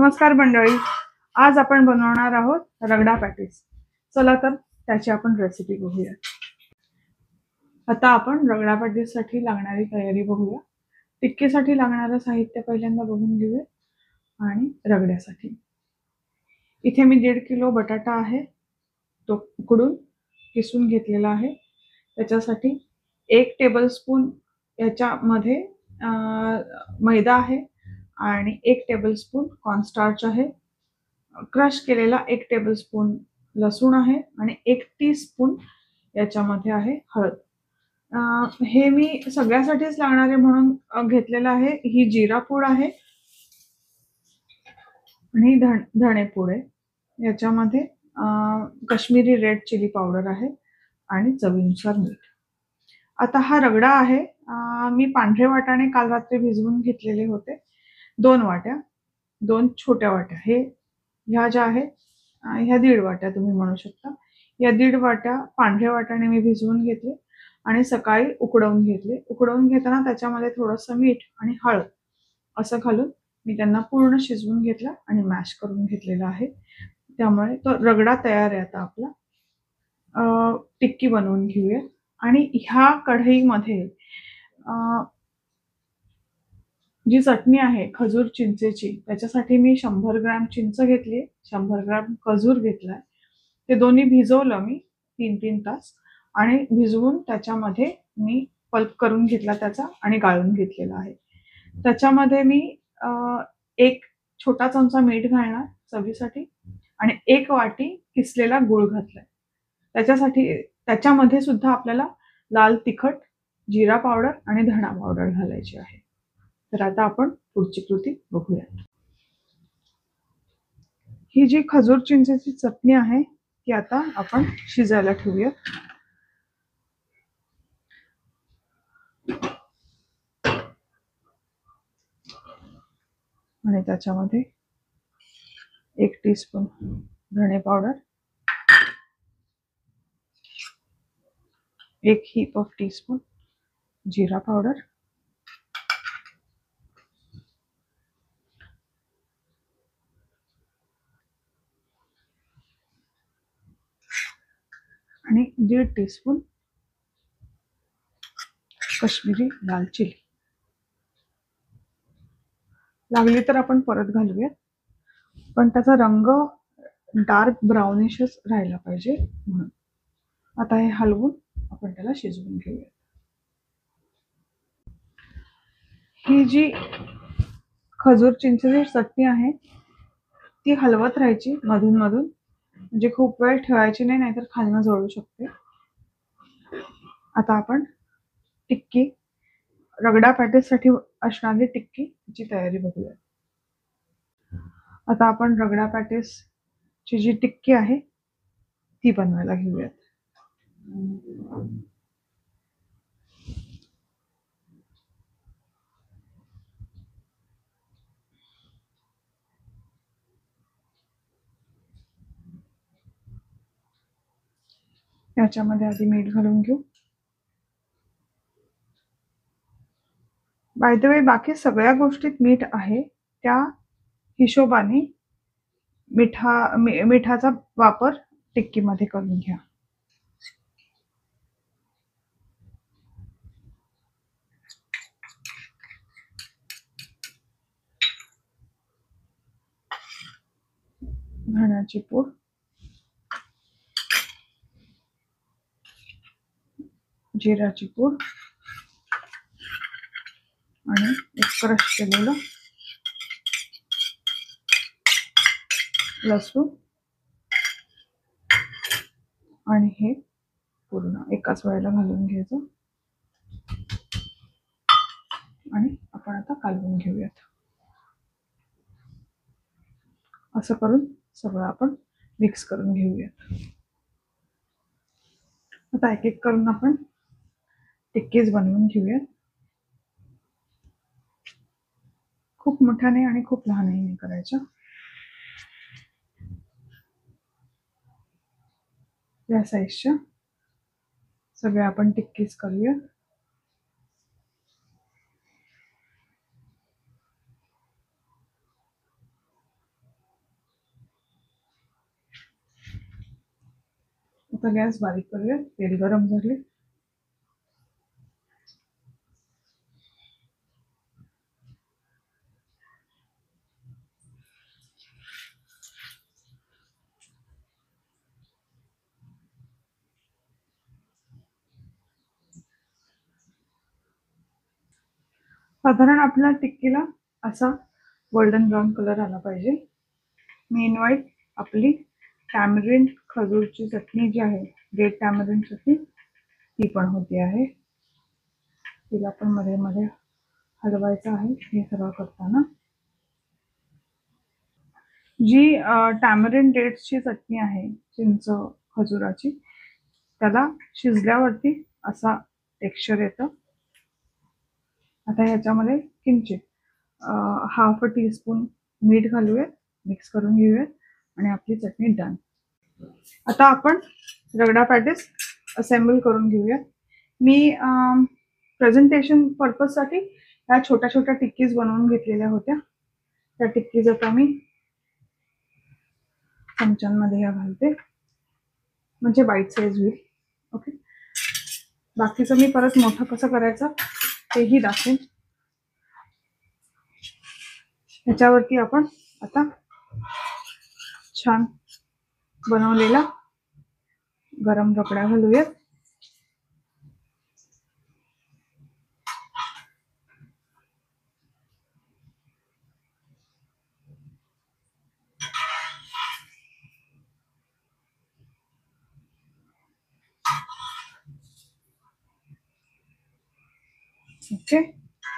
नमस्कार मंडळी, आज आपण बनवणार आहोत रगडा पॅटीस। चला तर त्याची आपण रेसिपी बघूया। आता आपण रगडा पॅटीससाठी लागणारी तयारी बघूया। टिक्कीसाठी लागणारं साहित्य पहिल्यांदा बघून घेऊया आणि रगड्यासाठी इथे मी 1.5 किलो बटाटा आहे, तो उकडून किसून घेतलेला आहे। त्याच्यासाठी 1 टेबलस्पून याच्यामध्ये मैदा आहे आणि 1 टेबलस्पून कॉर्नस्टार्च आहे। क्रश केलेला 1 टेबलस्पून लसूण आहे आणि 1 टीस्पून याच्यामध्ये आहे हळद। हे मी सगळ्यासाठीच लागणार आहे म्हणून घेतलेलं आहे। ही जिरा पूड आहे आणि धणे पूड आहे। याच्यामध्ये काश्मीरी रेड चिली पावडर आहे आणि चवीनुसार मीठ। आता हा रगडा आहे, मी पांढरे वाटाणे काल रात्री भिजवून घेतलेले होते। 2 वाट्या, 2 छोट्या वाट्या, हे ह्या ज्या आहेत ह्या 1.5 वाट्या तुम्ही म्हणू शकता। या 1.5 वाट्या पांढरे वाटाणे मी भिजवून घेतले आणि सकाळी उकडवून घेतले। उकडवून घेताना त्याच्यामध्ये थोडंसं मीठ आणि हळद असं घालून मी त्यांना पूर्ण शिजवून घेतलं आणि मॅश करून घेतलेला आहे। त्यामुळे तो रगडा तयार आहे। आता आपला टिक्की बनवून घेऊया आणि ह्या कढईमध्ये जी चटणी आहे खजूर चिंचेची, त्याच्यासाठी मी 100 ग्रॅम चिंच घेतली, 100 ग्रॅम खजूर घेतलाय। ते दोन्ही भिजवलं मी 3-3 तास आणि भिजवून त्याच्यामध्ये मी पल्प करून घेतला त्याचा आणि गाळून घेतलेला आहे। त्याच्यामध्ये मी 1 छोटा चमचा मीठ घालणार चवीसाठी आणि 1 वाटी किसलेला गूळ घातलाय। त्याच्यामध्ये सुद्धा आपल्याला लाल तिखट, जिरा पावडर आणि धणा पावडर घालायची आहे। तर आता आपण पुढची कृती बघूया। ही जी खजूर चिंचेची चटणी आहे ती आता आपण शिजायला ठेवूया। आणि त्याच्यामध्ये 1 टीस्पून धणे पावडर, 1 हीप ऑफ टीस्पून जिरा पावडर, आणि 1.5 टीस्पून काश्मीरी लाल चिली। लागली तर आपण परत घालूया, पण त्याचा रंग डार्क ब्राउनिशच राहिला पाहिजे म्हणून। आता हे हलवून आपण त्याला शिजवून घेऊया। ही जी खजूर चिंचेची चटणी आहे ती हलवत राहायची मधून मधून, म्हणजे खूप वेळ ठेवायची नाही, नाहीतर खालनं जळू शकते। आता आपण टिक्की, रगडा पॅटीससाठी असणारी टिक्कीची तयारी बघूया। आता आपण रगडा पॅटीसची जी टिक्की आहे ती बनवायला घेऊयात। याच्यामध्ये आधी मीठ घालून घेऊ। बाय द वे, बाकी सगळ्या गोष्टीत मीठ आहे, त्या हिशोबाने मिठाचा वापर टिक्कीमध्ये करून घ्या। धण्याची पूड, जिराची पूड आणि एक क्रश केलेलं लसूण आणि हे पूर्ण एकाच वेळेला घालून घ्यायचं आणि आपण आता कालवून घेऊयात। असं करून सगळं आपण मिक्स करून घेऊयात। आता एक एक करून आपण टिक्कीज बनवून घेऊयात। खूप मोठ्याने आणि खूप लहानही नाही करायच्या। या साईजच्या सगळ्या आपण टिक्कीज करूया। आता गॅस बारीक करूया. तेल गरम झाले. साधारण आपल्या टिक्कीला असा गोल्डन ब्राऊन कलर आला पाहिजे. मीनवाईल आपली टॅमरिंड खजूरची चटणी जी आहे, रेड टॅमरिंड चटणी, ती पण होती आहे. तिला पण मध्ये मध्ये हलवायचं आहे हे सगळं करताना. जी टॅमरिंड डेट्सची चटणी आहे, चिंच खजुराची, त्याला शिजल्यावरती असा टेक्स्चर येतं. आता ह्याच्यामध्ये किंचित हाफ टीस्पून मीठ घालूयात, मिक्स करून घेऊयात आणि आपली चटणी डन. आता आपण रगडा पॅटीस असेंबल करून घेऊयात. मी प्रेझेंटेशन पर्पजसाठी ह्या छोट्या छोट्या टिक्कीज बनवून घेतलेल्या होत्या. त्या टिक्कीज आता मी चमच्यांमध्ये ह्या घालते, म्हणजे बाईट साईज होईल. ओके, बाकीचं मी परत मोठं कसं करायचं तेही दाखवेन. ह्याच्यावरती आपण आता छान बनवलेला गरम रगडा घालूयात. ओके,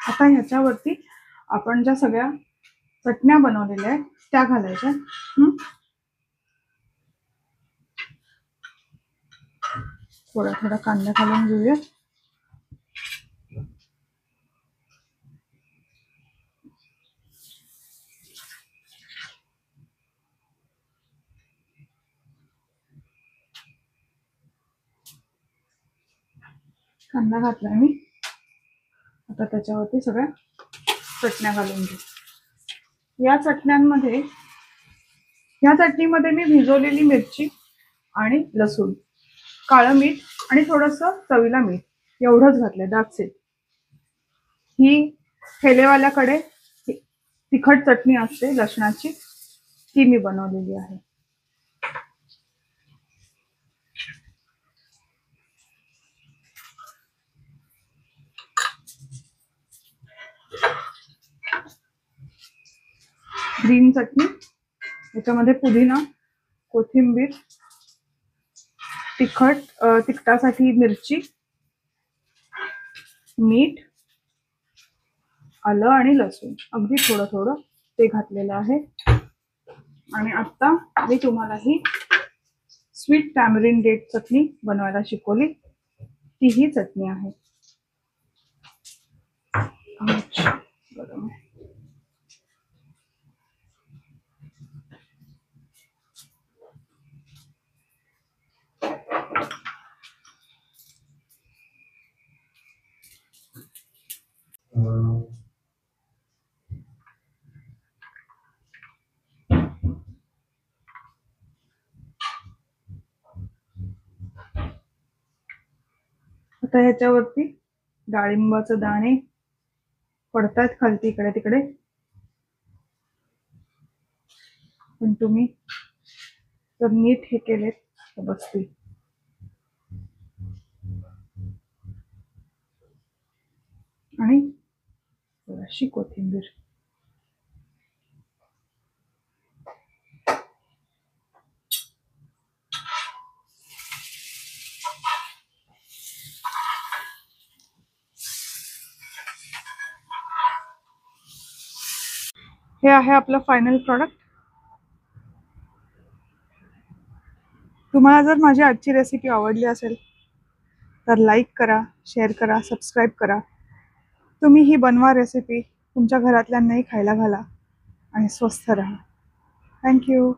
आता ह्याच्यावरती आपण ज्या सगळ्या चटण्या बनवलेल्या आहेत त्या घालायच्या. थोडा थोडा कांदा घालून घेऊया. कांदा घातलाय मी. आता त्याच्यावरती सगळ्या चटण्या घालून घेऊ. या चटणीमध्ये मी भिजवलेली मिरची आणि लसूण, काळं मीठ आणि थोडंसं चवीला मीठ एवढंच घातलंय. That's it. ही ठेलेवाल्याकडे तिखट चटणी असते लसणाची, ती मी बनवलेली आहे. ग्रीन चटणी, याच्यामध्ये पुदिना, कोथिंबीर, तिखटासाठी मिरची, मीठ, आलं आणि लसूण अगदी थोडं थोडं ते घातलेलं आहे. आणि आता मी तुम्हाला ही स्वीट टॅमरिंड डेट चटणी बनवायला शिकवली. ती ही चटणी आहे. आता ह्याच्यावरती डाळिंबाचे दाणे पडतात खालती इकडे तिकडे, पण तुम्ही जर नीट हे केलेत तर बसतील. आणि थोडीशी कोथिंबीर. हे आहे आपलं फायनल प्रॉडक्ट. तुम्हाला जर माझी आजची रेसिपी आवडली असेल तर लाईक करा, शेअर करा, सबस्क्राईब करा. तुम्ही ही बनवा रेसिपी, तुमच्या घरातल्यांनाही खायला घाला आणि स्वस्थ राहा. थँक्यू.